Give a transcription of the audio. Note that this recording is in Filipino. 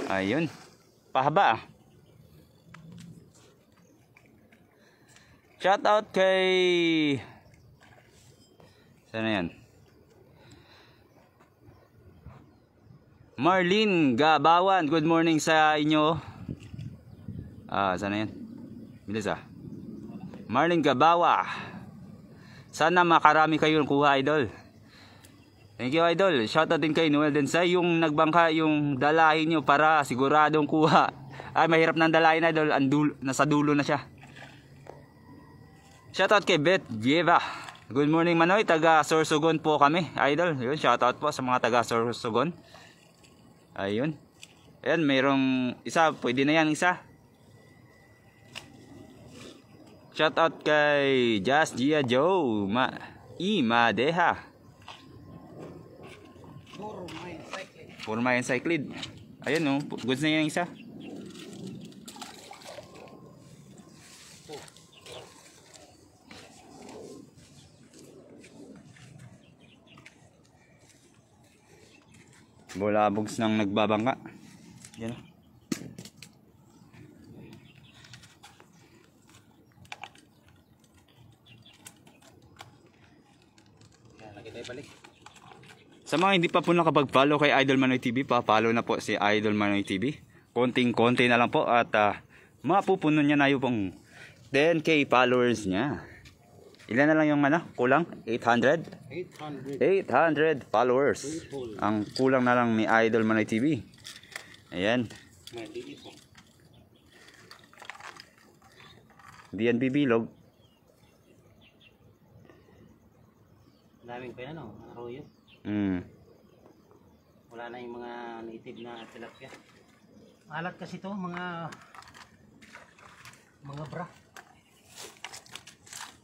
Ayun. Pahaba. Shout out kay... Sana yan? Marlene Gabawan. Good morning sa inyo. Sana yan? Bilis Marlene Gabawa. Sana makarami kayong kuha, idol. Thank you, idol. Shoutout din kay Noel Densay. Yung nagbangka, yung dalahin nyo para siguradong kuha. Ay, mahirap ng dalahin, idol. Nasa dulo na siya. Shoutout kay Beth Vieva. Good morning, Manoy. Taga Sorsogon po kami, idol. Yun, shoutout po sa mga taga Sorsogon. Ayun. Ayan, mayroong isa. Pwede na yan, isa. Shoutout kay Just Gia Joe Madeha. For my encyclid. Ayun o, goods na yan isa. Bulabogs nang nagbabangka. Yan o. Balik. Sa mga hindi pa po nakapag-follow kay Idol Manoy TV, pa-follow na po si Idol Manoy TV. Konting-konti na lang po at mapupuno niya na yung pong 10k followers niya. Ilan na lang yung kulang? 800 followers. Ang kulang na lang ni Idol Manoy TV. Ayan. DNB Bilog. Daming pa yan, arroyo. Wala na yung mga native na tilapia. Alat kasi to, mga bra.